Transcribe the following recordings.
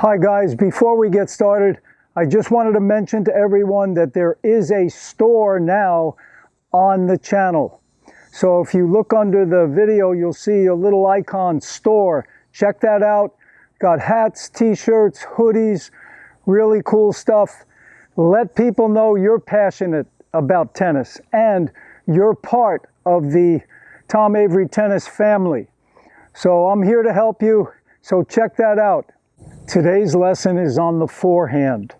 Hi guys, before we get started, I just wanted to mention to everyone that there is a store now on the channel. So if you look under the video, you'll see a little icon, store. Check that out. Got hats, t-shirts, hoodies, really cool stuff. Let people know you're passionate about tennis and you're part of the Tom Avery tennis family. So I'm here to help you, so check that out. Today's lesson is on the forehand.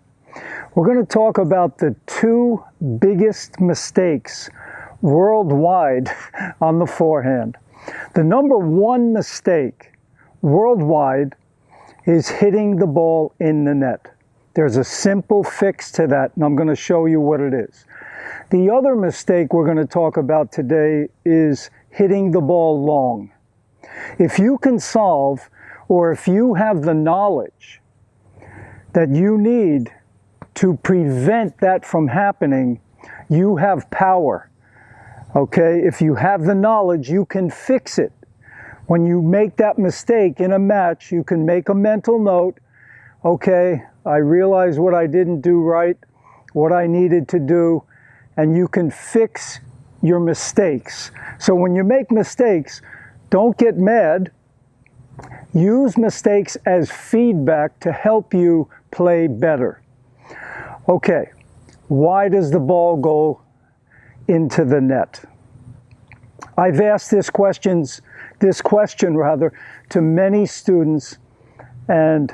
We're going to talk about the two biggest mistakes worldwide on the forehand. The number one mistake worldwide is hitting the ball in the net. There's a simple fix to that, and I'm going to show you what it is. The other mistake we're going to talk about today is hitting the ball long. If you can solve, or if you have the knowledge that you need to prevent that from happening, you have power. Okay? If you have the knowledge, you can fix it. When you make that mistake in a match, you can make a mental note. Okay, I realize what I didn't do right, what I needed to do, and you can fix your mistakes. So when you make mistakes, don't get mad. Use mistakes as feedback to help you play better. Okay, why does the ball go into the net? I've asked this question to many students, and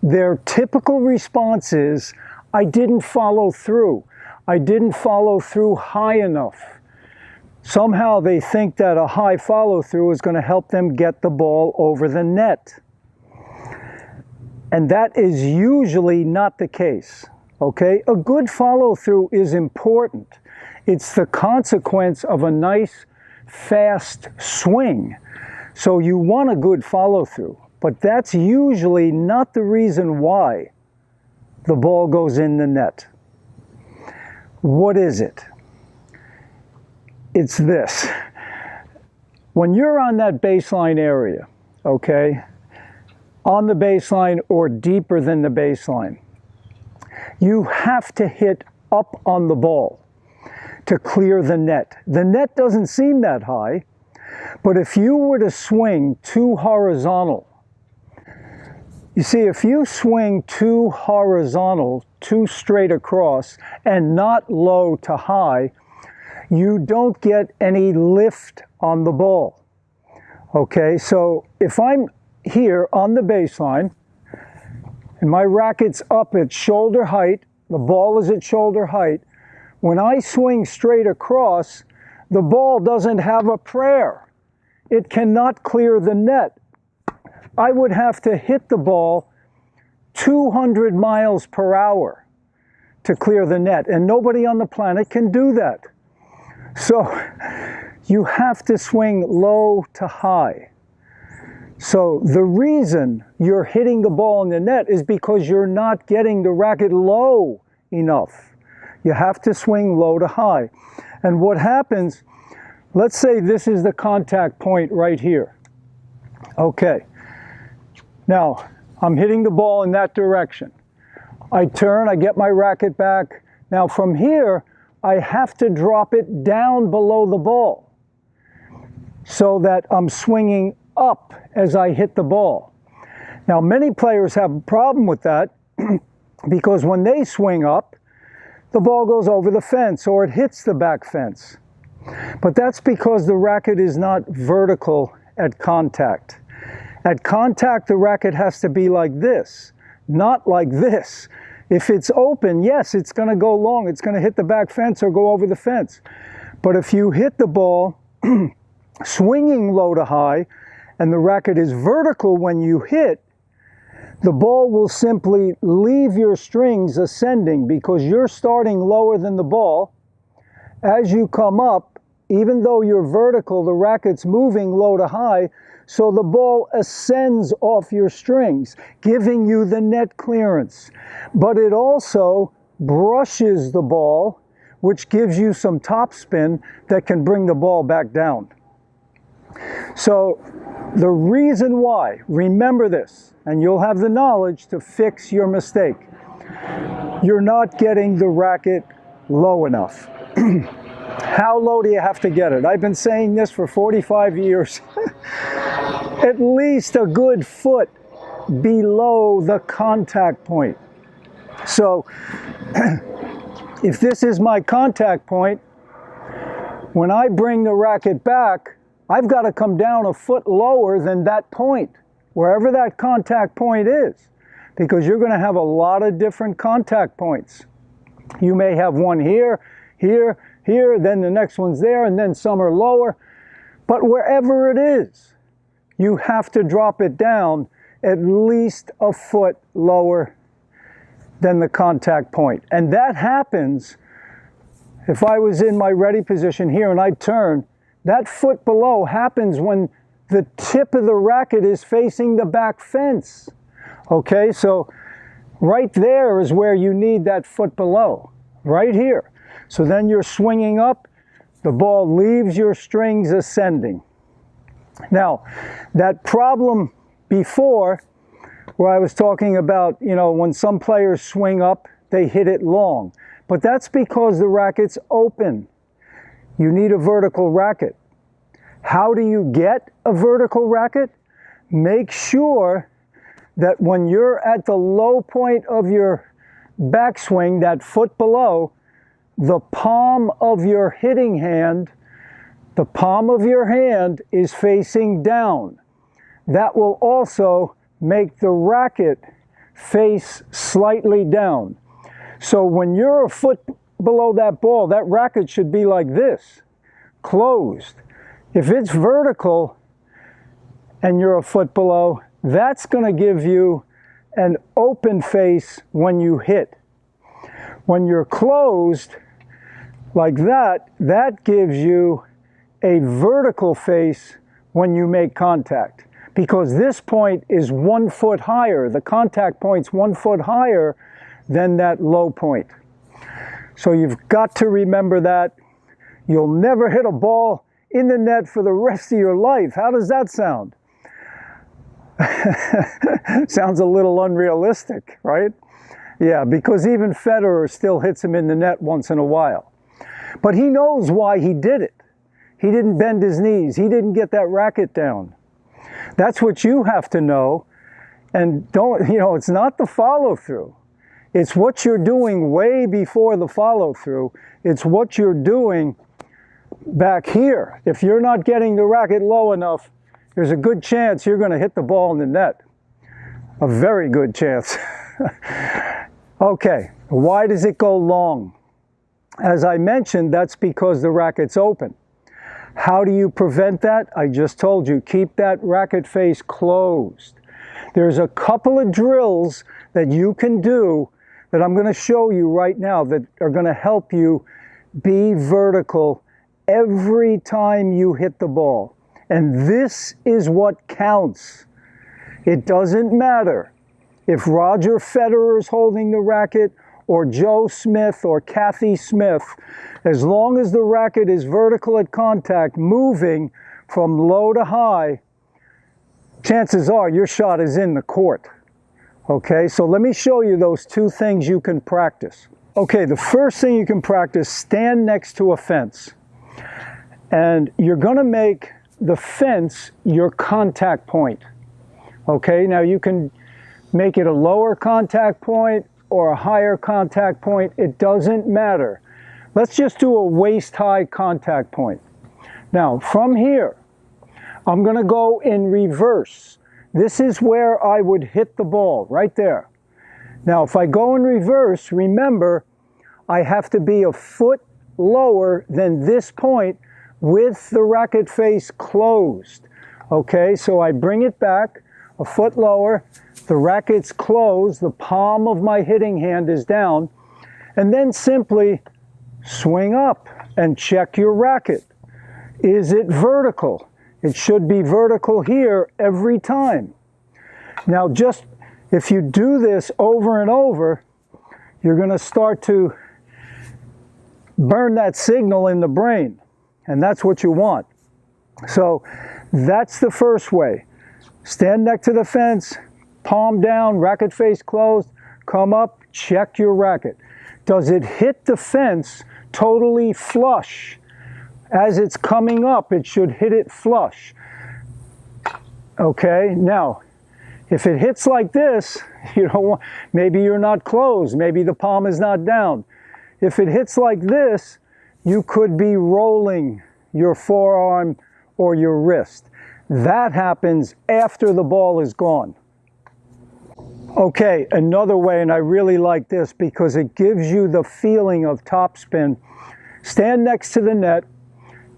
their typical response is, I didn't follow through. I didn't follow through high enough. Somehow they think that a high follow-through is going to help them get the ball over the net. And that is usually not the case, okay? A good follow-through is important. It's the consequence of a nice, fast swing. So you want a good follow-through, but that's usually not the reason why the ball goes in the net. What is it? It's this. When you're on that baseline area, okay, on the baseline or deeper than the baseline, you have to hit up on the ball to clear the net. The net doesn't seem that high, but if you were to swing too horizontal, you see, if you swing too horizontal, too straight across, and not low to high, you don't get any lift on the ball. Okay, so if I'm here on the baseline, and my racket's up at shoulder height, the ball is at shoulder height, when I swing straight across, the ball doesn't have a prayer. It cannot clear the net. I would have to hit the ball 200 miles per hour to clear the net, and nobody on the planet can do that. So you have to swing low to high. So the reason you're hitting the ball in the net is because you're not getting the racket low enough. You have to swing low to high. And what happens, let's say this is the contact point right here. Okay. Now, I'm hitting the ball in that direction. I turn, I get my racket back. Now from here, I have to drop it down below the ball so that I'm swinging up as I hit the ball. Now, many players have a problem with that because when they swing up, the ball goes over the fence or it hits the back fence. But that's because the racket is not vertical at contact. At contact, the racket has to be like this, not like this. If it's open, yes, it's going to go long. It's going to hit the back fence or go over the fence. But if you hit the ball swinging low to high and the racket is vertical when you hit, the ball will simply leave your strings ascending because you're starting lower than the ball. As you come up, even though you're vertical, the racket's moving low to high, so the ball ascends off your strings, giving you the net clearance. But it also brushes the ball, which gives you some topspin that can bring the ball back down. So the reason why, remember this, and you'll have the knowledge to fix your mistake. You're not getting the racket low enough. How low do you have to get it? I've been saying this for 45 years. At least a good foot below the contact point. So if this is my contact point, when I bring the racket back, I've got to come down a foot lower than that point, wherever that contact point is, because you're going to have a lot of different contact points. You may have one here, here, here, then the next one's there, and then some are lower. But wherever it is, you have to drop it down at least a foot lower than the contact point. And that happens, if I was in my ready position here and I turn, that foot below happens when the tip of the racket is facing the back fence. Okay, so right there is where you need that foot below, right here. So then you're swinging up, the ball leaves your strings ascending. Now, that problem before, where I was talking about, you know, when some players swing up, they hit it long. But that's because the racket's open. You need a vertical racket. How do you get a vertical racket? Make sure that when you're at the low point of your backswing, that foot below, the palm of your hitting hand, the palm of your hand is facing down. That will also make the racket face slightly down. So when you're a foot below that ball, that racket should be like this, closed. If it's vertical and you're a foot below, that's going to give you an open face when you hit. When you're closed like that, that gives you a vertical face when you make contact, because this point is 1 foot higher. The contact point's 1 foot higher than that low point. So you've got to remember that. You'll never hit a ball in the net for the rest of your life. How does that sound? Sounds a little unrealistic, right? Yeah, because even Federer still hits him in the net once in a while. But he knows why he did it. He didn't bend his knees. He didn't get that racket down. That's what you have to know. And don't, you know, it's not the follow-through. It's what you're doing way before the follow-through. It's what you're doing back here. If you're not getting the racket low enough, there's a good chance you're going to hit the ball in the net. A very good chance. Okay, why does it go long? As I mentioned, that's because the racket's open. How do you prevent that? I just told you, keep that racket face closed. There's a couple of drills that you can do that I'm going to show you right now that are going to help you be vertical every time you hit the ball. And this is what counts. It doesn't matter if Roger Federer is holding the racket or Joe Smith or Kathy Smith. As long as the racket is vertical at contact, moving from low to high, chances are your shot is in the court. Okay, so let me show you those two things you can practice. Okay, the first thing you can practice, stand next to a fence. And you're going to make the fence your contact point. Okay, now you can make it a lower contact point or a higher contact point. It doesn't matter. Let's just do a waist-high contact point. Now, from here, I'm going to go in reverse. This is where I would hit the ball, right there. Now, if I go in reverse, remember, I have to be a foot lower than this point with the racket face closed. Okay, so I bring it back a foot lower, the racket's closed, the palm of my hitting hand is down, and then simply swing up and check your racket. Is it vertical? It should be vertical here every time. Now, just if you do this over and over, you're going to start to burn that signal in the brain, and that's what you want. So That's the first way. Stand next to the fence, palm down, racket face closed, come up, check your racket. Does it hit the fence totally flush? As it's coming up, it should hit it flush. Okay, now, if it hits like this, you don't want, maybe you're not closed, maybe the palm is not down. If it hits like this, you could be rolling your forearm or your wrist. That happens after the ball is gone. Okay, another way, and I really like this because it gives you the feeling of topspin. Stand next to the net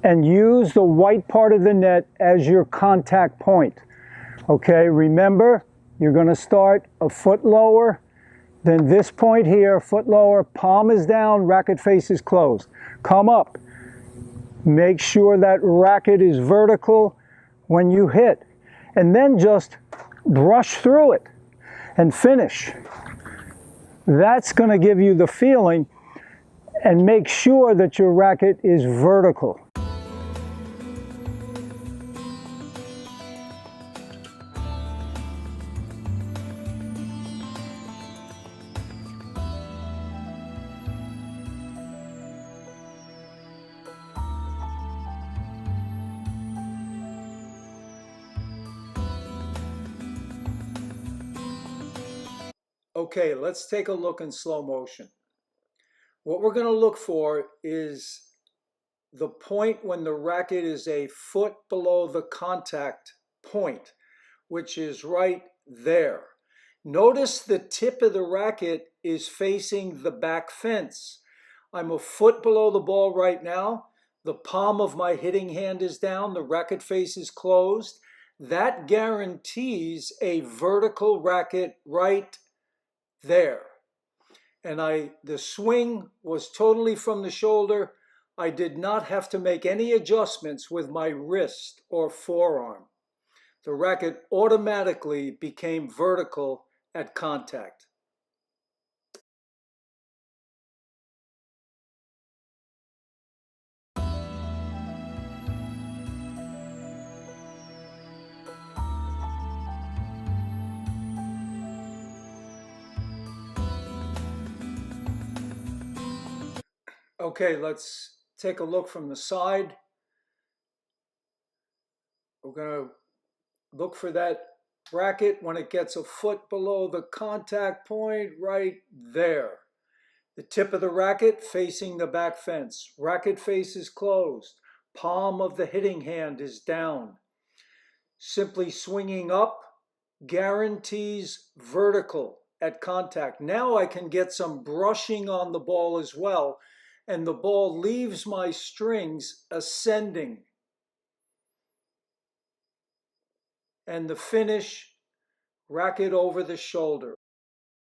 and use the white part of the net as your contact point. Okay, remember, you're going to start a foot lower, then this point here, foot lower, palm is down, racket face is closed. Come up. Make sure that racket is vertical when you hit, and then just brush through it and finish. That's going to give you the feeling, and make sure that your racket is vertical. Okay, let's take a look in slow motion. What we're going to look for is the point when the racket is a foot below the contact point, which is right there. Notice the tip of the racket is facing the back fence. I'm a foot below the ball right now. The palm of my hitting hand is down. The racket face is closed. That guarantees a vertical racket right there. And the swing was totally from the shoulder. I did not have to make any adjustments with my wrist or forearm. The racket automatically became vertical at contact. Okay, let's take a look from the side. We're going to look for that racket when it gets a foot below the contact point right there. The tip of the racket facing the back fence. Racket face is closed. Palm of the hitting hand is down. Simply swinging up guarantees vertical at contact. Now I can get some brushing on the ball as well, and the ball leaves my strings ascending. And the finish, racket over the shoulder.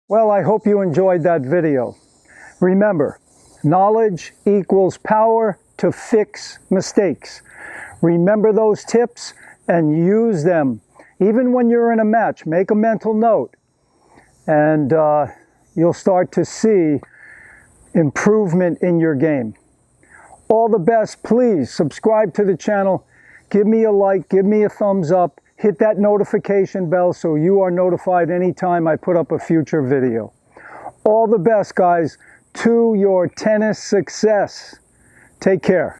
Well, I hope you enjoyed that video. Remember, knowledge equals power to fix mistakes. Remember those tips and use them. Even when you're in a match, make a mental note, and you'll start to see improvement in your game. All the best. Please subscribe to the channel. Give me a like, give me a thumbs up, hit that notification bell so you are notified anytime I put up a future video. All the best, guys, to your tennis success. Take care.